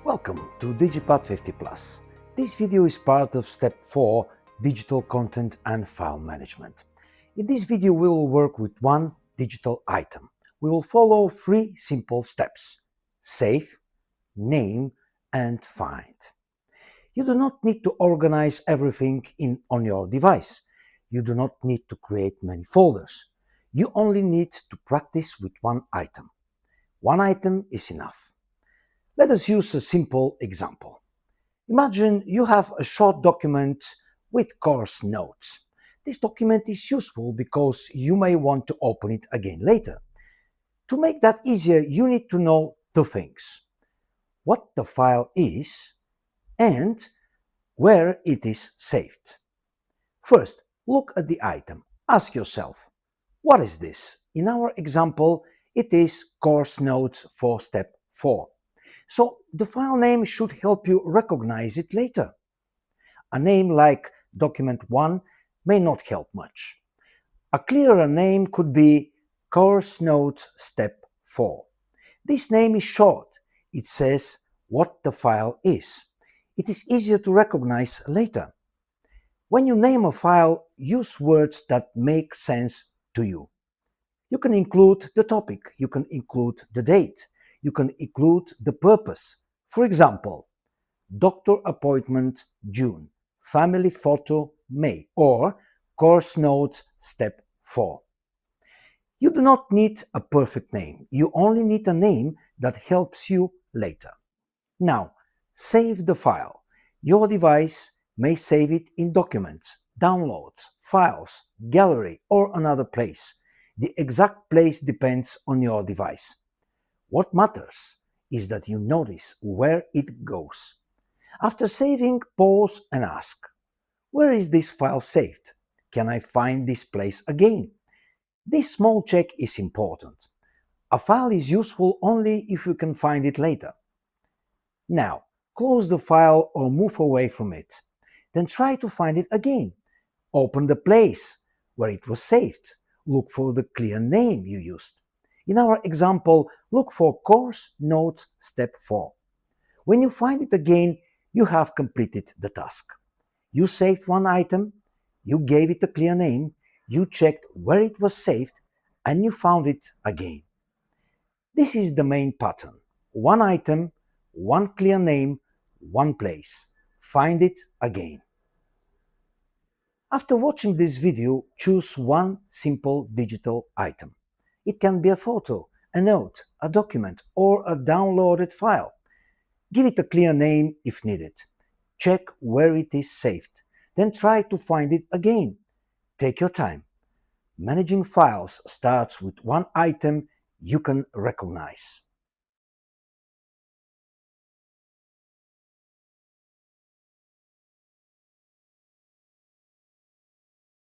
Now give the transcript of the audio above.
Welcome to DigiPath50 Plus. This video is part of Step 4, Digital Content and File Management. In this video, we will work with one digital item. We will follow three simple steps: save, name, and find. You do not need to organize everything on your device. You do not need to create many folders. You only need to practice with one item. One item is enough. Let us use a simple example. Imagine you have a short document with course notes. This document is useful because you may want to open it again later. To make that easier, you need to know two things: what the file is and where it is saved. First, look at the item. Ask yourself, what is this? In our example, it is course notes for step 4. So the file name should help you recognize it later. A name like document 1 may not help much. A clearer name could be course notes step 4. This name is short. It says what the file is. It is easier to recognize later. When you name a file, use words that make sense to you. You can include the topic, you can include the date, you can include the purpose. For example, doctor appointment June, family photo May, or course notes step 4. You do not need a perfect name. You only need a name that helps you later. Now, save the file. Your device may save it in documents, downloads, files, gallery, or another place. The exact place depends on your device. What matters is that you notice where it goes. After saving, pause and ask, where is this file saved? Can I find this place again? This small check is important. A file is useful only if you can find it later. Now, close the file or move away from it. Then try to find it again. Open the place where it was saved. Look for the clear name you used. In our example, look for course notes step 4. When you find it again, you have completed the task. You saved one item, you gave it a clear name, you checked where it was saved, and you found it again. This is the main pattern. One item, one clear name, one place. Find it again. After watching this video, choose one simple digital item. It can be a photo, a note, a document, or a downloaded file. Give it a clear name if needed. Check where it is saved. Then try to find it again. Take your time. Managing files starts with one item you can recognize.